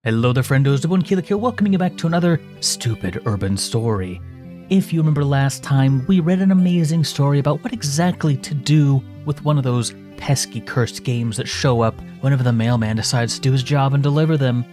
Hello there friendos, Newbornkilik here, welcoming you back to another stupid urban story. If you remember last time, we read an amazing story about what exactly to do with one of those pesky cursed games that show up whenever the mailman decides to do his job and deliver them,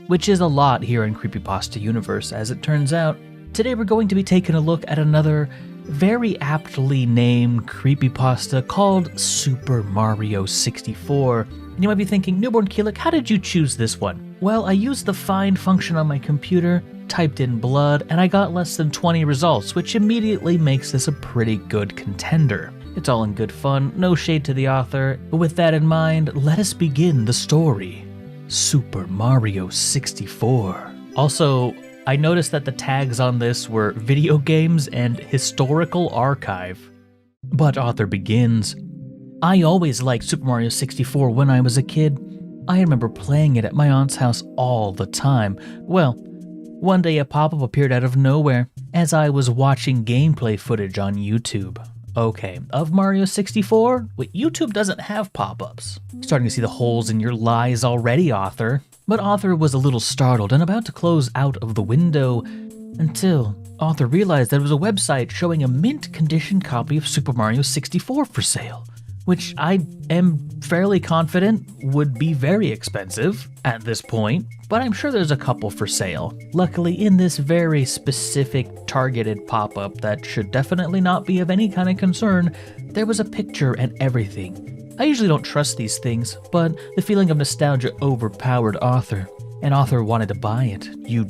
which is a lot here in Creepypasta universe as it turns out. Today we're going to be taking a look at another very aptly named creepypasta called Super Mario 64. And you might be thinking, Newbornkilik, how did you choose this one? Well, I used the find function on my computer, typed in blood, and I got less than 20 results, which immediately makes this a pretty good contender. It's all in good fun, no shade to the author, but with that in mind, let us begin the story. Super Mario 64. Also, I noticed that the tags on this were video games and historical archive. But author begins. I always liked Super Mario 64 when I was a kid. I remember playing it at my aunt's house all the time. Well, one day a pop-up appeared out of nowhere as I was watching gameplay footage on YouTube. Okay, of Mario 64? Wait, YouTube doesn't have pop-ups. Starting to see the holes in your lies already, author. But author was a little startled and about to close out of the window until author realized there was a website showing a mint condition copy of Super Mario 64 for sale, which I am fairly confident would be very expensive at this point, but I'm sure there's a couple for sale. Luckily, in this very specific targeted pop-up that should definitely not be of any kind of concern, there was a picture and everything. I usually don't trust these things, but the feeling of nostalgia overpowered author, and author wanted to buy it. You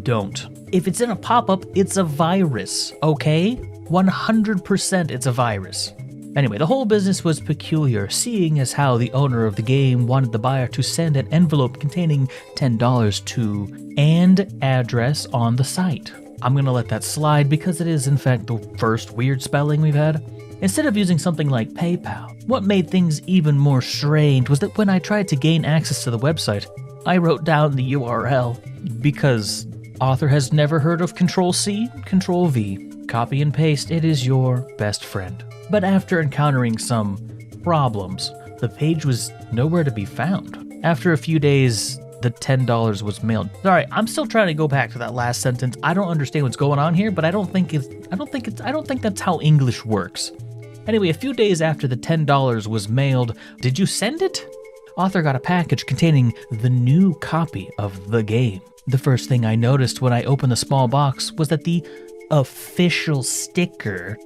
don't. If it's in a pop-up, it's a virus, okay? 100% it's a virus. Anyway, the whole business was peculiar, seeing as how the owner of the game wanted the buyer to send an envelope containing $10 to and address on the site. I'm gonna let that slide because it is in fact the first weird spelling we've had. Instead of using something like PayPal, what made things even more strange was that when I tried to gain access to the website, I wrote down the URL because author has never heard of Control-C, Control-V. Copy and paste, it is your best friend. But after encountering some problems, the page was nowhere to be found. After a few days, the $10 was mailed. Sorry, I'm still trying to go back to that last sentence. I don't understand what's going on here, but I don't think that's how English works. Anyway, a few days after the $10 was mailed, did you send it? Author got a package containing the new copy of the game. The first thing I noticed when I opened the small box was that the official sticker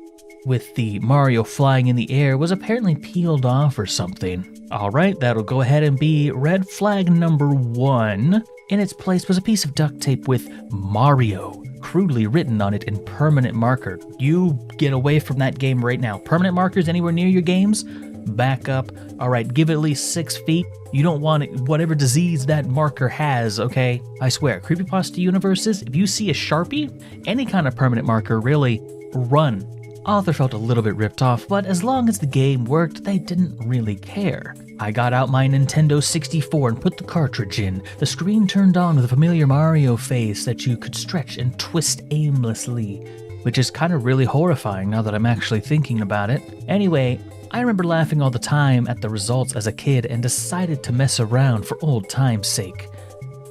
with the Mario flying in the air was apparently peeled off or something. Alright, that'll go ahead and be red flag number 1. In its place was a piece of duct tape with Mario crudely written on it in permanent marker. You get away from that game right now. Permanent markers anywhere near your games? Back up. Alright, give it at least 6 feet. You don't want it, whatever disease that marker has, okay? I swear, Creepypasta universes, if you see a Sharpie, any kind of permanent marker, really, run. Author felt a little bit ripped off, but as long as the game worked, they didn't really care. I got out my Nintendo 64 and put the cartridge in. The screen turned on with a familiar Mario face that you could stretch and twist aimlessly, which is kind of really horrifying now that I'm actually thinking about it. Anyway, I remember laughing all the time at the results as a kid and decided to mess around for old time's sake.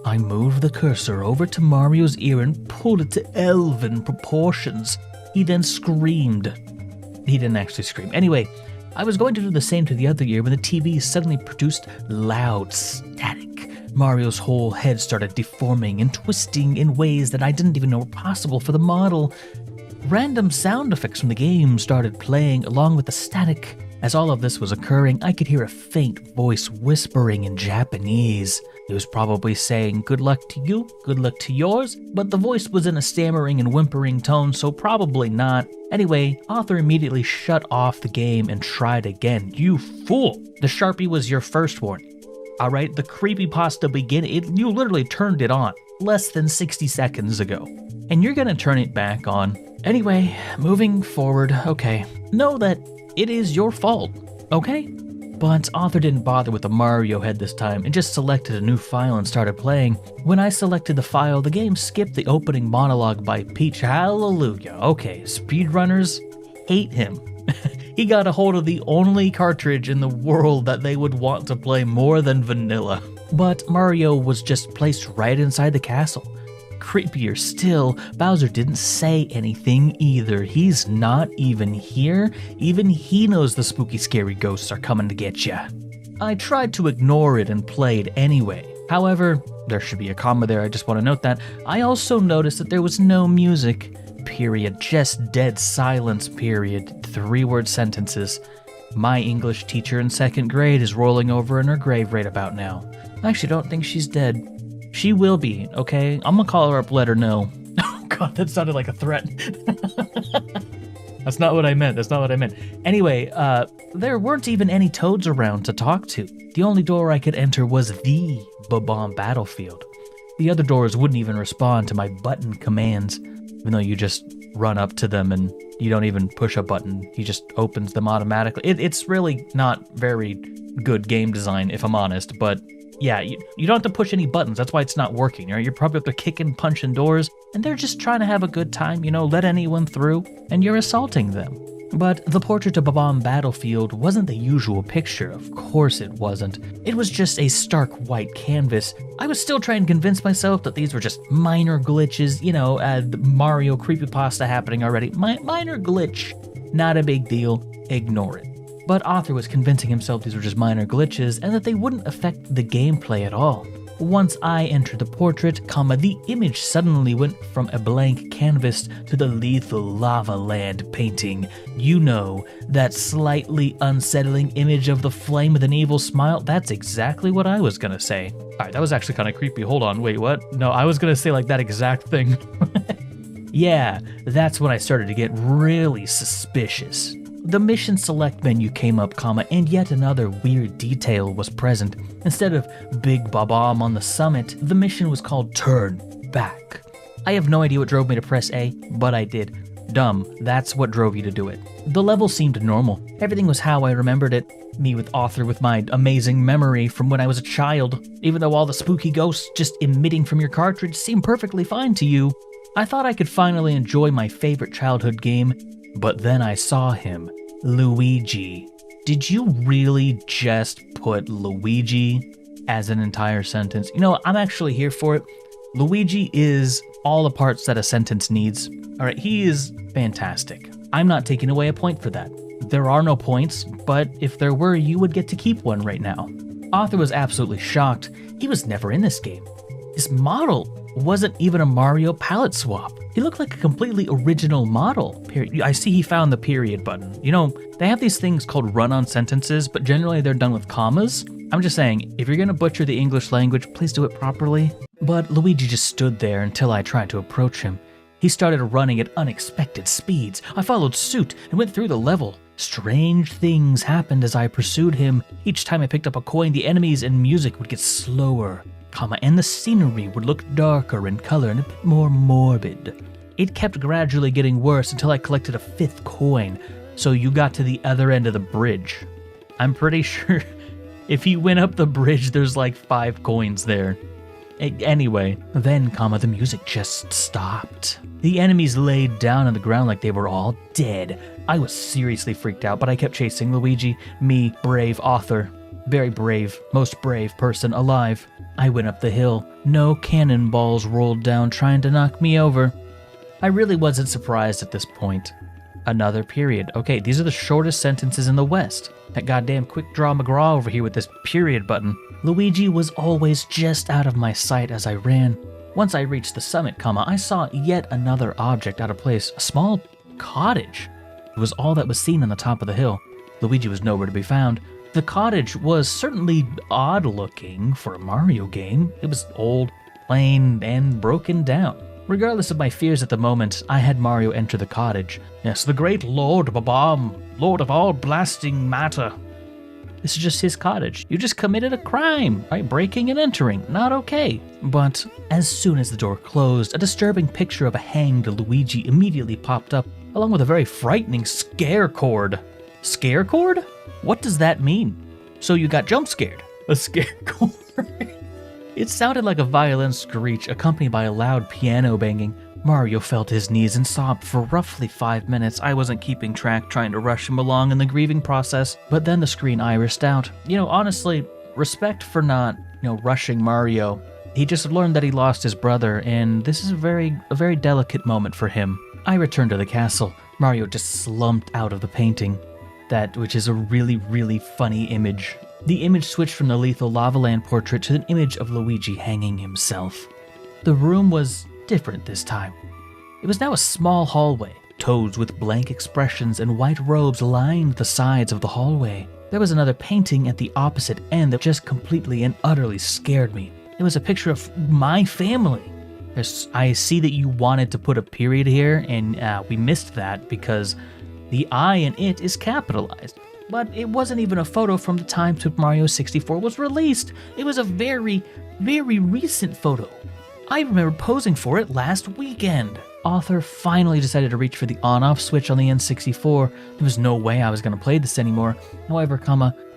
I moved the cursor over to Mario's ear and pulled it to elven proportions. He then screamed. He didn't actually scream. Anyway, I was going to do the same to the other ear when the TV suddenly produced loud static. Mario's whole head started deforming and twisting in ways that I didn't even know were possible for the model. Random sound effects from the game started playing along with the static. As all of this was occurring, I could hear a faint voice whispering in Japanese. It was probably saying, "Good luck to you, good luck to yours," but the voice was in a stammering and whimpering tone, so probably not. Anyway, author immediately shut off the game and tried again. You fool! The Sharpie was your first warning. Alright, the creepypasta beginning, you literally turned it on less than 60 seconds ago. And you're gonna turn it back on. Anyway, moving forward, okay. Know that it is your fault, okay? But author didn't bother with the Mario head this time and just selected a new file and started playing. When I selected the file, the game skipped the opening monologue by Peach. Hallelujah. Okay, speedrunners hate him. He got a hold of the only cartridge in the world that they would want to play more than vanilla. But Mario was just placed right inside the castle. Creepier still, Bowser didn't say anything either. He's not even here. Even he knows the spooky scary ghosts are coming to get ya. I tried to ignore it and played anyway. However, there should be a comma there, I just want to note that. I also noticed that there was no music. Period. Just dead silence, period. 3-word sentences. My English teacher in 2nd grade is rolling over in her grave right about now. I actually don't think she's dead. She will be, okay? I'm gonna call her up, let her know. Oh god, that sounded like a threat. That's not what I meant. Anyway, there weren't even any toads around to talk to. The only door I could enter was the Bob-omb battlefield. The other doors wouldn't even respond to my button commands, even though you just run up to them and you don't even push a button. He just opens them automatically. It's really not very good game design, if I'm honest, but yeah, you don't have to push any buttons. That's why it's not working. You're probably up there kicking, punching doors, and they're just trying to have a good time, let anyone through, and you're assaulting them. But the portrait of Bob-omb battlefield wasn't the usual picture. Of course it wasn't. It was just a stark white canvas. I was still trying to convince myself that these were just minor glitches, the Mario creepypasta happening already. Minor glitch. Not a big deal. Ignore it. But Arthur was convincing himself these were just minor glitches and that they wouldn't affect the gameplay at all. Once I entered the portrait, the image suddenly went from a blank canvas to the lethal lava land painting. That slightly unsettling image of the flame with an evil smile. That's exactly what I was gonna say. Alright, that was actually kind of creepy. Hold on, wait, what? No, I was gonna say like that exact thing. Yeah, that's when I started to get really suspicious. The mission select menu came up, and yet another weird detail was present. Instead of Big Bob-omb on the summit, the mission was called Turn Back. I have no idea what drove me to press A, but I did. Dumb, that's what drove you to do it. The level seemed normal. Everything was how I remembered it. Me with Arthur with my amazing memory from when I was a child. Even though all the spooky ghosts just emitting from your cartridge seemed perfectly fine to you, I thought I could finally enjoy my favorite childhood game. But then I saw him, Luigi. Did you really just put Luigi as an entire sentence? I'm actually here for it. Luigi is all the parts that a sentence needs. Alright, he is fantastic. I'm not taking away a point for that. There are no points, but if there were, you would get to keep one right now. Arthur was absolutely shocked. He was never in this game. His model wasn't even a Mario palette swap. He looked like a completely original model. I see he found the period button. They have these things called run-on sentences, but generally they're done with commas. I'm just saying, if you're gonna butcher the English language, please do it properly. But Luigi just stood there until I tried to approach him. He started running at unexpected speeds. I followed suit and went through the level. Strange things happened as I pursued him. Each time I picked up a coin, the enemies and music would get slower, and the scenery would look darker in color and a bit more morbid. It kept gradually getting worse until I collected a 5th coin, so you got to the other end of the bridge. I'm pretty sure if you went up the bridge, there's like 5 coins there. Anyway, then, the music just stopped. The enemies laid down on the ground like they were all dead. I was seriously freaked out, but I kept chasing Luigi, me, brave Arthur. Very brave, most brave person alive. I went up the hill. No cannonballs rolled down trying to knock me over. I really wasn't surprised at this point. Another period. Okay, these are the shortest sentences in the West. That goddamn quick draw McGraw over here with this period button. Luigi was always just out of my sight as I ran. Once I reached the summit, I saw yet another object out of place. A small cottage. It was all that was seen on the top of the hill. Luigi was nowhere to be found. The cottage was certainly odd looking for a Mario game. It was old, plain, and broken down. Regardless of my fears at the moment, I had Mario enter the cottage. Yes, the great Lord Bob-omb, Lord of all blasting matter. This is just his cottage. You just committed a crime, right? Breaking and entering, not okay. But as soon as the door closed, a disturbing picture of a hanged Luigi immediately popped up, along with a very frightening scare cord. Scare cord? What does that mean? So you got jump scared. A scare cord? It sounded like a violin screech accompanied by a loud piano banging. Mario fell to his knees and sobbed for roughly 5 minutes. I wasn't keeping track, trying to rush him along in the grieving process, but then the screen irised out. Honestly, respect for not rushing Mario. He just learned that he lost his brother, and this is a very delicate moment for him. I returned to the castle. Mario just slumped out of the painting, which is a really, really funny image. The image switched from the lethal lava land portrait to an image of Luigi hanging himself. The room was different this time. It was now a small hallway. Toads with blank expressions and white robes lined the sides of the hallway. There was another painting at the opposite end that just completely and utterly scared me. It was a picture of my family. I see that you wanted to put a period here, and we missed that because the I in it is capitalized. But it wasn't even a photo from the time Super Mario 64 was released. It was a very, very recent photo. I remember posing for it last weekend. Author finally decided to reach for the on-off switch on the N64. There was no way I was going to play this anymore. However,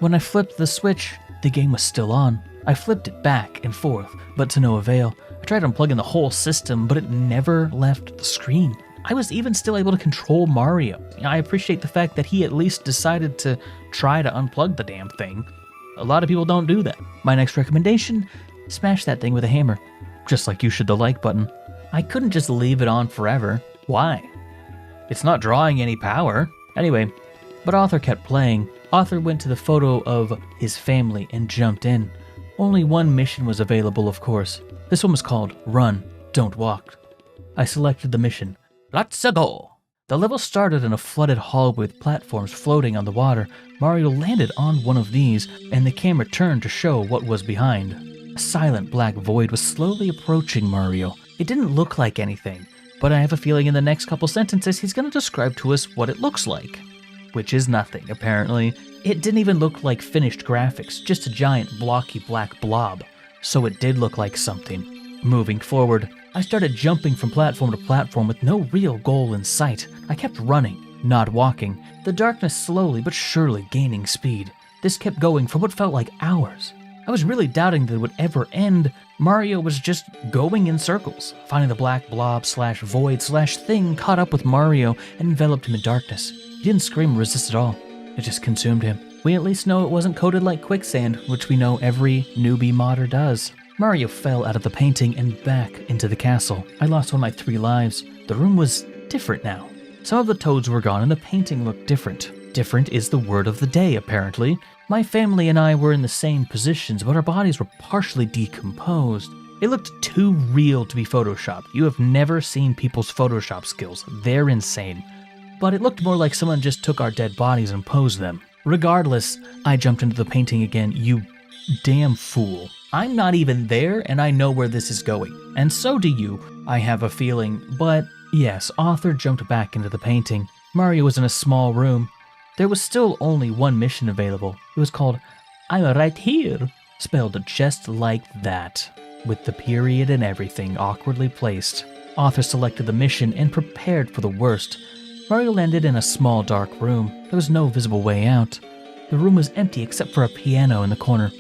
when I flipped the switch, the game was still on. I flipped it back and forth, but to no avail. I tried unplugging the whole system, but it never left the screen. I was even still able to control Mario. I appreciate the fact that he at least decided to try to unplug the damn thing. A lot of people don't do that. My next recommendation, smash that thing with a hammer. Just like you should the like button. I couldn't just leave it on forever. Why? It's not drawing any power. Anyway, but Author kept playing. Author went to the photo of his family and jumped in. Only one mission was available, of course. This one was called Run, Don't Walk. I selected the mission. Let's go! The level started in a flooded hallway with platforms floating on the water. Mario landed on one of these, and the camera turned to show what was behind. A silent black void was slowly approaching Mario. It didn't look like anything, but I have a feeling in the next couple sentences he's going to describe to us what it looks like. Which is nothing, apparently. It didn't even look like finished graphics, just a giant blocky black blob. So it did look like something. Moving forward, I started jumping from platform to platform with no real goal in sight. I kept running, not walking, the darkness slowly but surely gaining speed. This kept going for what felt like hours. I was really doubting that it would ever end. Mario was just going in circles. Finally, the black blob / void / thing caught up with Mario and enveloped him in darkness. He didn't scream or resist at all. It just consumed him. We at least know it wasn't coated like quicksand, which we know every newbie modder does. Mario fell out of the painting and back into the castle. I lost one of my 3 lives. The room was different now. Some of the toads were gone and the painting looked different. Different is the word of the day, apparently. My family and I were in the same positions, but our bodies were partially decomposed. It looked too real to be photoshopped. You have never seen people's Photoshop skills. They're insane. But it looked more like someone just took our dead bodies and posed them. Regardless, I jumped into the painting again. You damn fool. I'm not even there, and I know where this is going. And so do you, I have a feeling. But yes, Author jumped back into the painting. Mario was in a small room. There was still only one mission available. It was called I'm Right Here, spelled just like that, with the period and everything awkwardly placed. Author selected the mission and prepared for the worst. Mario landed in a small dark room. There was no visible way out. The room was empty except for a piano in the corner.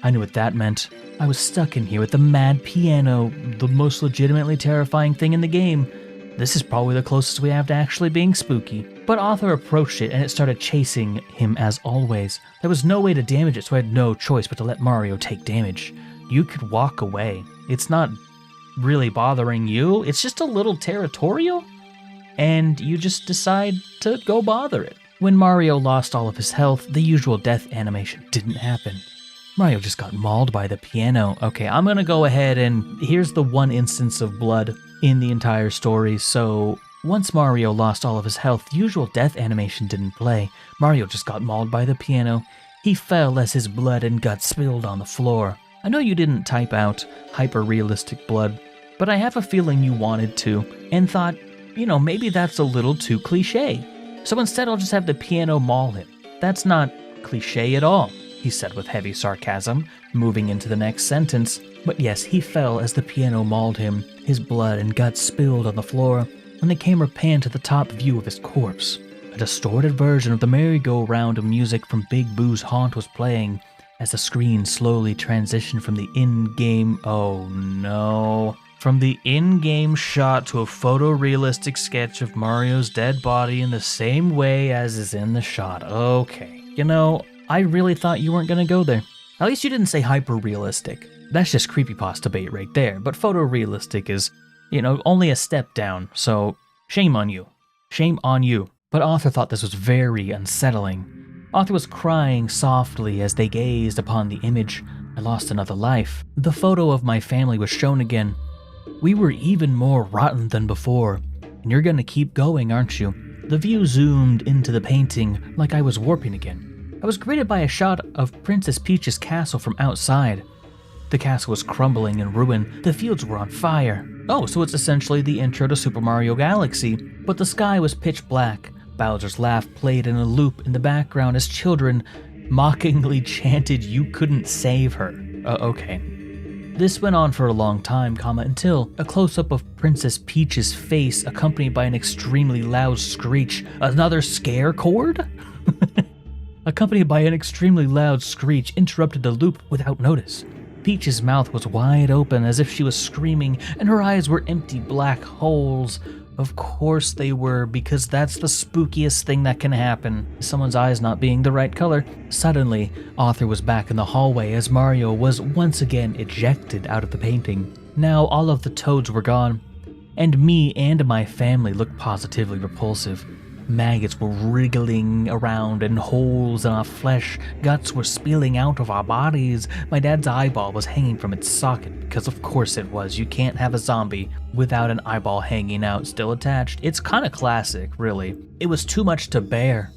I knew what that meant. I was stuck in here with the mad piano, the most legitimately terrifying thing in the game. This is probably the closest we have to actually being spooky. But Author approached it and it started chasing him as always. There was no way to damage it, so I had no choice but to let Mario take damage. You could walk away. It's not really bothering you. It's just a little territorial. And you just decide to go bother it. When Mario lost all of his health, the usual death animation didn't happen. Mario just got mauled by the piano. Okay, I'm gonna go ahead and here's the one instance of blood in the entire story. So once Mario lost all of his health, the usual death animation didn't play. Mario just got mauled by the piano. He fell as his blood and guts spilled on the floor. I know you didn't type out hyper-realistic blood, but I have a feeling you wanted to, and thought, maybe that's a little too cliche. So instead I'll just have the piano maul him. That's not cliche at all, he said with heavy sarcasm, moving into the next sentence. But yes, he fell as the piano mauled him. His blood and guts spilled on the floor, and the camera panned to the top view of his corpse. A distorted version of the merry-go-round of music from Big Boo's Haunt was playing as the screen slowly transitioned from the in-game... From the in-game shot to a photorealistic sketch of Mario's dead body in the same way as is in the shot. Okay. I really thought you weren't going to go there. At least you didn't say hyper-realistic. That's just creepypasta bait right there, but photorealistic is, only a step down, so shame on you. Shame on you. But Arthur thought this was very unsettling. Arthur was crying softly as they gazed upon the image. I lost another life. The photo of my family was shown again. We were even more rotten than before, and you're gonna keep going, aren't you? The view zoomed into the painting like I was warping again. I was greeted by a shot of Princess Peach's castle from outside. The castle was crumbling in ruin, the fields were on fire. Oh, so it's essentially the intro to Super Mario Galaxy, but the sky was pitch black. Bowser's laugh played in a loop in the background as children mockingly chanted, "You couldn't save her." Okay. This went on for a long time, until a close-up of Princess Peach's face accompanied by an extremely loud screech. Another scare chord? Accompanied by an extremely loud screech interrupted the loop without notice. Peach's mouth was wide open as if she was screaming, and her eyes were empty black holes. Of course they were, because that's the spookiest thing that can happen. Someone's eyes not being the right color. Suddenly, Arthur was back in the hallway as Mario was once again ejected out of the painting. Now all of the toads were gone, and me and my family looked positively repulsive. Maggots were wriggling around in holes in our flesh, guts were spilling out of our bodies. My dad's eyeball was hanging from its socket, because of course it was. You can't have a zombie without an eyeball hanging out still attached. It's kinda classic, really. It was too much to bear,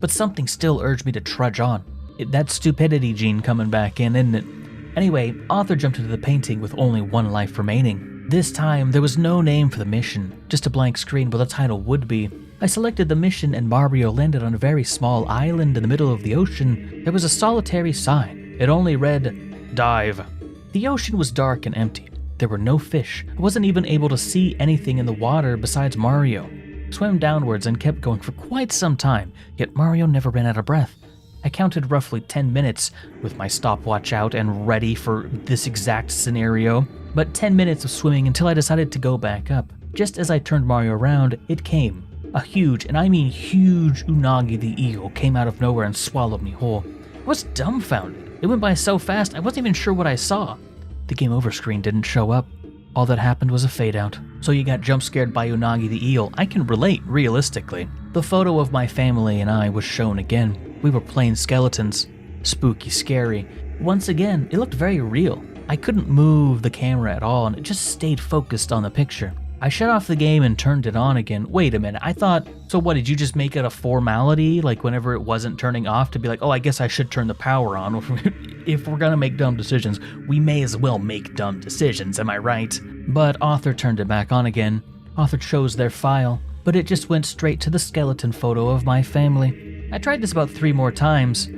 but something still urged me to trudge on. That stupidity gene coming back in, isn't it? Anyway, Arthur jumped into the painting with only one life remaining. This time, there was no name for the mission, just a blank screen where the title would be. I selected the mission and Mario landed on a very small island in the middle of the ocean. There was a solitary sign. It only read, "Dive." The ocean was dark and empty. There were no fish. I wasn't even able to see anything in the water besides Mario. I swam downwards and kept going for quite some time, yet Mario never ran out of breath. I counted roughly 10 minutes with my stopwatch out and ready for this exact scenario, but 10 minutes of swimming until I decided to go back up. Just as I turned Mario around, it came. A huge, and I mean huge, Unagi the eel came out of nowhere and swallowed me whole. I was dumbfounded. It went by so fast, I wasn't even sure what I saw. The game over screen didn't show up. All that happened was a fade out. So you got jump scared by Unagi the eel. I can relate, realistically. The photo of my family and I was shown again. We were plain skeletons. Spooky, scary. Once again, it looked very real. I couldn't move the camera at all, and it just stayed focused on the picture. I shut off the game and turned it on again. Wait a minute, I thought, so what, did you just make it a formality? Like whenever it wasn't turning off to be like, oh, I guess I should turn the power on. If we're gonna make dumb decisions, we may as well make dumb decisions, am I right? But Arthur turned it back on again. Arthur chose their file, but it just went straight to the skeleton photo of my family. I tried this about 3 more times,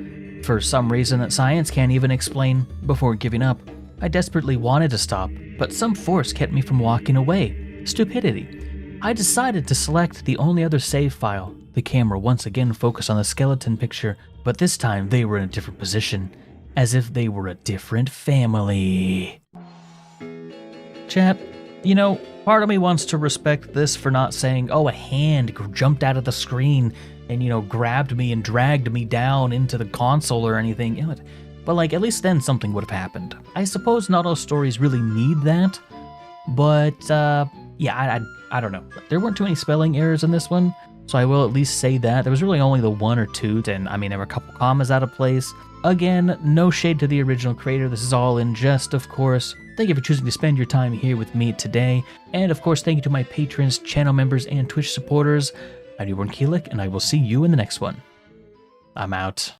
for some reason that science can't even explain, before giving up. I desperately wanted to stop, but some force kept me from walking away. Stupidity. I decided to select the only other save file. The camera once again focused on the skeleton picture, but this time they were in a different position, as if they were a different family. Chat, part of me wants to respect this for not saying, oh, a hand jumped out of the screen and, grabbed me and dragged me down into the console or anything. But at least then something would have happened. I suppose not all stories really need that, but, yeah, I don't know. There weren't too many spelling errors in this one, so I will at least say that. There was really only the 1 or 2, and there were a couple commas out of place. Again, no shade to the original creator. This is all in jest, of course. Thank you for choosing to spend your time here with me today. And of course, thank you to my patrons, channel members, and Twitch supporters. I'm Newbornkilik, and I will see you in the next one. I'm out.